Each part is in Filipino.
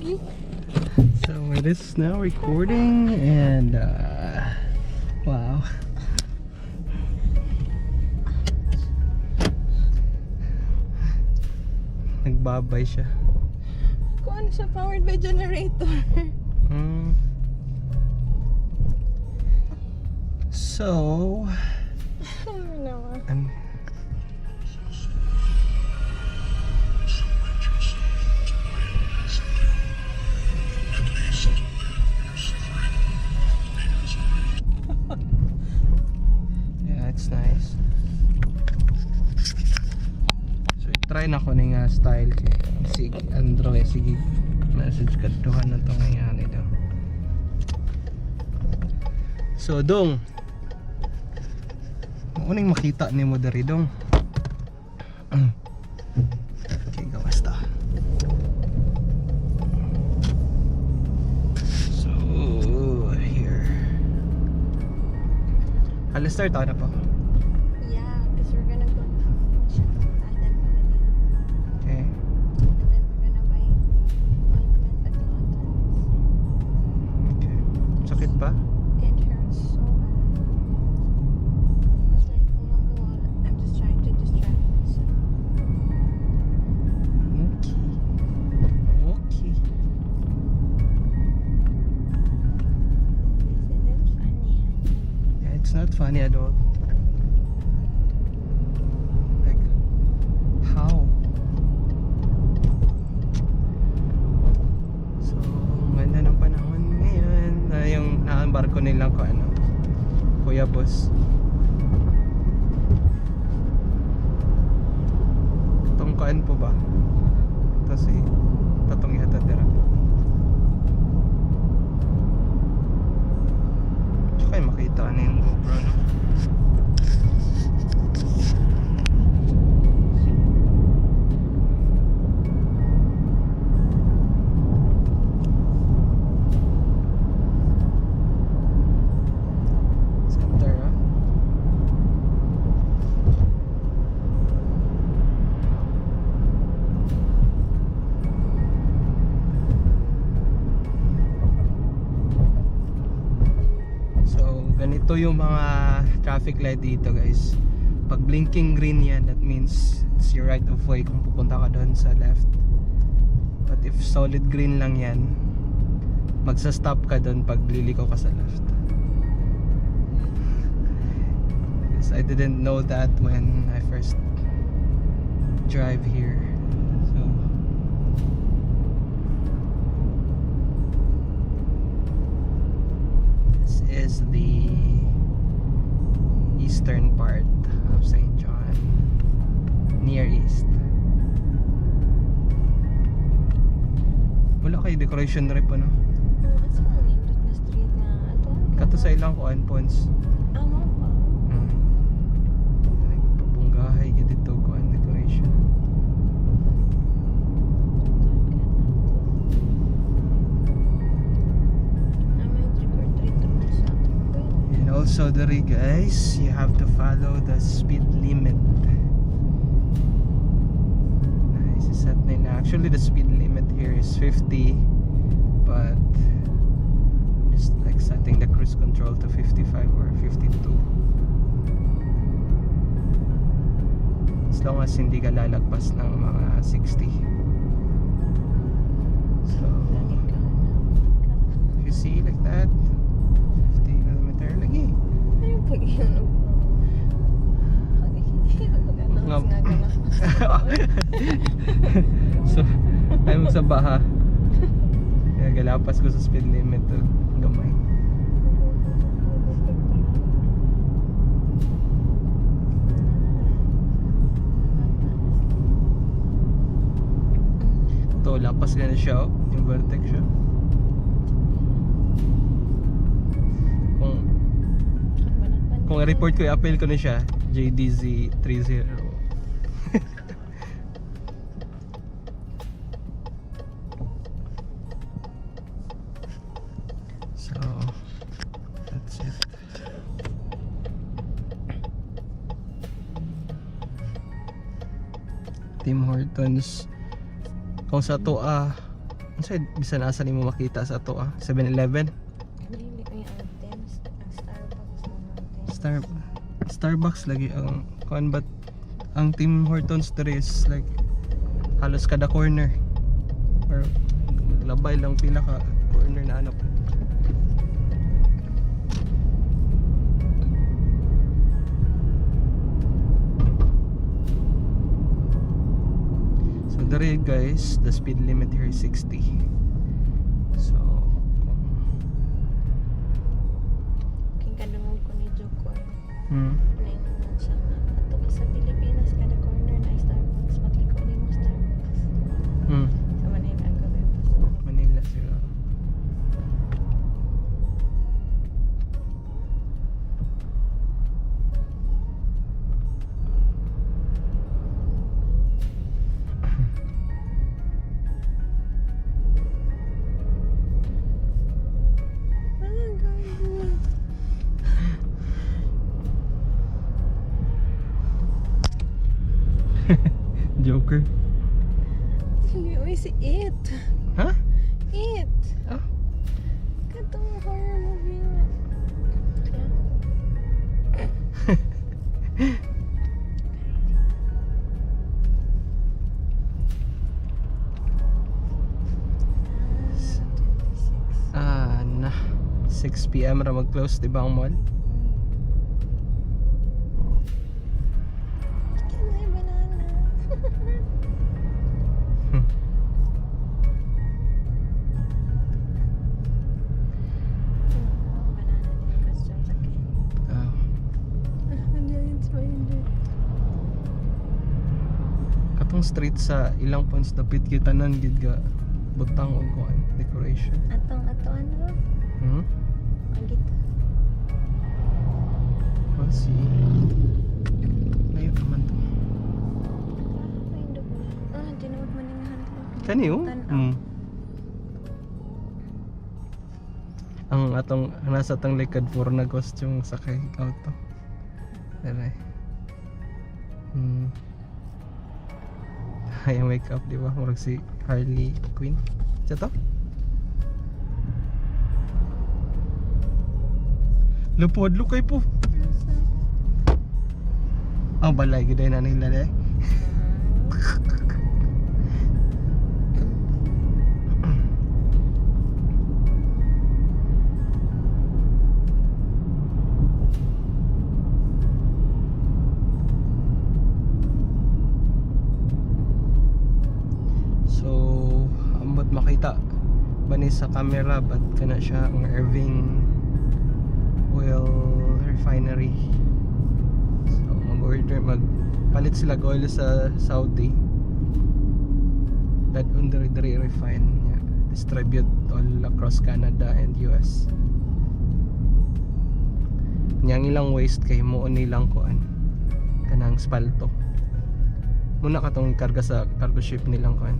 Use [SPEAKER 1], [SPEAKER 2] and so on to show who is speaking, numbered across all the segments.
[SPEAKER 1] So it is now recording and wow. Nagbabay siya.
[SPEAKER 2] Kung ano siya, powered by generator.
[SPEAKER 1] So yeah, it's nice. So try na ko ning style kay sige Android sige message kadtuhan na to ngayon ito. So dong uning makita ni mo diri dong. Okay, gawas ta. So here. Halos start na po.
[SPEAKER 2] Yeah, because we're gonna go to Thailand already.
[SPEAKER 1] Okay.
[SPEAKER 2] And then we're gonna buy ointment at London.
[SPEAKER 1] Okay. Sakit pa?
[SPEAKER 2] It hurts so bad. It's like, I'm just trying to distract myself.
[SPEAKER 1] Okay. Okay.
[SPEAKER 2] Isn't it funny?
[SPEAKER 1] Yeah, it's not funny at all. Like, how? So, ganda ng panahon ngayon. Yung naambarko nilang ko ano, Kuya Boss. Tungkaan po ba? Kasi tatong ihatad dira. Tsaka yung makita na yung GoPro, no? Center, ha? So ganito yung mga traffic light dito guys. Pag blinking green yan, that means it's your right of way kung pupunta ka doon sa left. But if solid green lang yan, magsa-stop ka doon pag liliko ka sa left. Because I didn't know that when I first drive here. So this is the eastern part of St. John, near east. Wala kayo decoration na rin po, no?
[SPEAKER 2] Asa mo nindot na street na ato?
[SPEAKER 1] Kato sa ilang kuan points.
[SPEAKER 2] Amo pa.
[SPEAKER 1] Papunggahay ka dito kuan decoration.
[SPEAKER 2] May trick-or-treat naman sa
[SPEAKER 1] And also dere guys, you have to follow the speed limit. Nice, set nila. Actually the speed limit here is 50, but just like setting the cruise control to 55 or 52. As long as hindi ka lalagpas ng mga 60. So if you see like that, 50 km lagi.
[SPEAKER 2] Ayun pag-iunog mo. Pag-iunog nga gana.
[SPEAKER 1] So ay mo sa baha. Kaya galapas ko sa speed limit to gamay. To lapas ka na siya, yung vertex siya. Kung i-report ko, i-appeal ko na siya, JDZ 30. So that's it. Tim Hortons kung sa to Saan bisa nasa ni mo makita sa to 7-Eleven?
[SPEAKER 2] Dili ay items. Ang Starbucks mga items.
[SPEAKER 1] Starbucks lagi ang kuan, but ang Tim Hortons there is like halos kada corner or labay lang pila ka corner na ano. So there guys, the speed limit here is 60. So
[SPEAKER 2] King kadungog ko ni Jokoy.
[SPEAKER 1] hmm.
[SPEAKER 2] Naingon siya na ato ka sa Pilipinas kada corner na Starbucks. Magliko ni mo Starbucks.
[SPEAKER 1] Hmm.
[SPEAKER 2] Sa Manila ang gawin pa sa
[SPEAKER 1] Manila siguro. Joker.
[SPEAKER 2] Hindi, uy, si It.
[SPEAKER 1] Ha?
[SPEAKER 2] It.
[SPEAKER 1] Ah.
[SPEAKER 2] Katong horror movie nga.
[SPEAKER 1] Na 6 PM ra mag-close di ba ang mall?
[SPEAKER 2] Can I banana? Banana din question sa akin.
[SPEAKER 1] Ah,
[SPEAKER 2] Giant spider.
[SPEAKER 1] katong street sa ilang points dapit kita nan gid ga butang og kuan decoration.
[SPEAKER 2] Atong ato ano?
[SPEAKER 1] Hmm?
[SPEAKER 2] Ang gito.
[SPEAKER 1] Oh, see. Layo naman to.
[SPEAKER 2] Ay, hindi ko. Di na magmaningahan ko.
[SPEAKER 1] Kani oh.
[SPEAKER 2] Tanaw.
[SPEAKER 1] Hmm. Ang atong nasa tang likod puro na costume sakay auto. Dere. Hmm. Ay, ang makeup di ba? Murag si Harley Quinn. Siya to? Lupod, lukay po. Oh, balay, giday na nila eh. So, ambot makita ba ni sa camera, but kana siya ang Irving Oil Refinery. So, magpalit sila og oil sa Saudi. That under refine, yeah, distribute all across Canada and US. Nyang ilang waste kay mo nilang kuan kanang spalto. Muna katong karga sa cargo ship nilang kuan.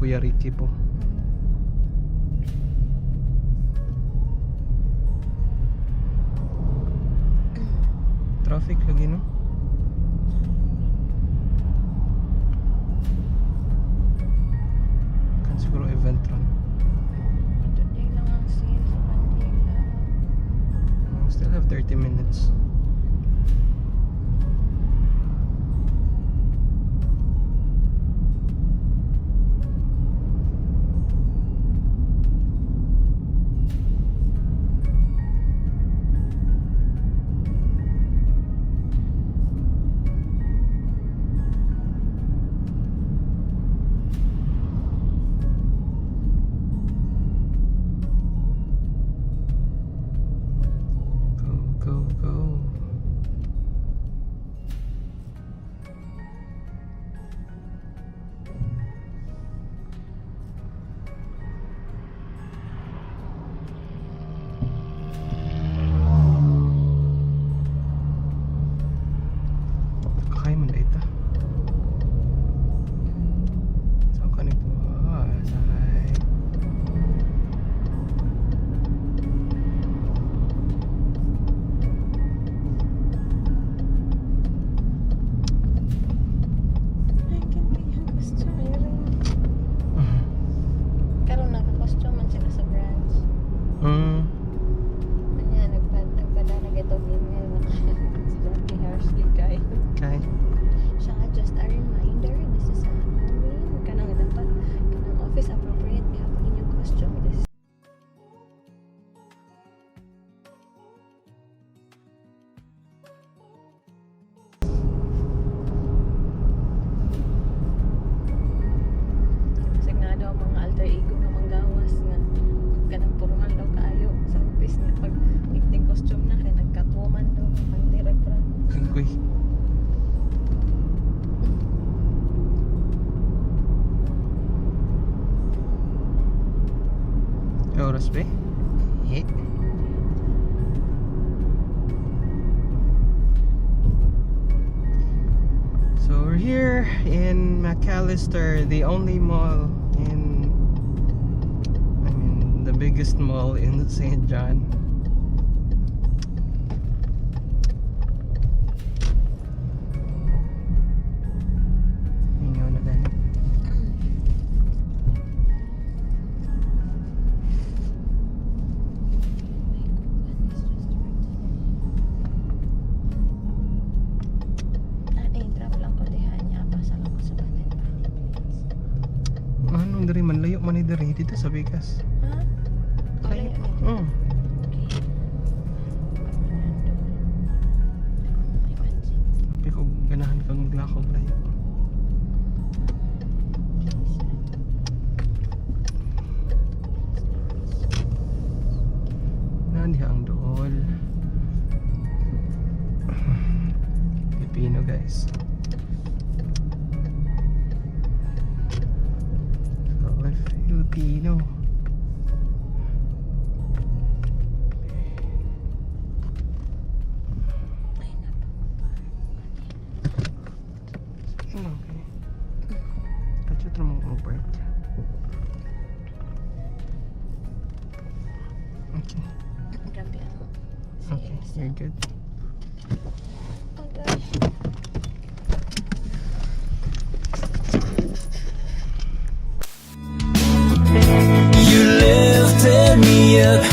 [SPEAKER 1] Kuya Ricky po. Traffic lagi no? Kan siguro event ron.
[SPEAKER 2] Today lang ang scene sa Manila.
[SPEAKER 1] Still have 30 minutes. Go, go, go. Kakain mo na ito. Saan ka ni po? Sakay. Okay.
[SPEAKER 2] Siya just a reminder, this is a Halloween. Kanang dapat, kanang office appropriate, gihapon inyong costume. This signado ang mga alter ego nga manggawas nga kanang formal daw kaayo sa office nga pag evening costume na kay nag-catwoman daw ang direct ra.
[SPEAKER 1] Kingkoy. Oras ba? Eh. So we're here in McAllister, the only mall in, I mean, the biggest mall in St. John. Ingaw na gani.
[SPEAKER 2] Drop lang ko diha niya pasal ako sa Baden Bali, please.
[SPEAKER 1] Ano diri man layo man ni diri dito sa Vegas.
[SPEAKER 2] Ha? Wala yun.
[SPEAKER 1] Oh.
[SPEAKER 2] May pansin.
[SPEAKER 1] Tapi ko ganahan kang maglakaw layo. Nani ang dool. Filipino guys. All Filipino. Okay. Kadyo tra mo park. Okay.
[SPEAKER 2] Grabe ang
[SPEAKER 1] Okay, you're good.
[SPEAKER 2] Oh gosh.
[SPEAKER 3] You lifted me up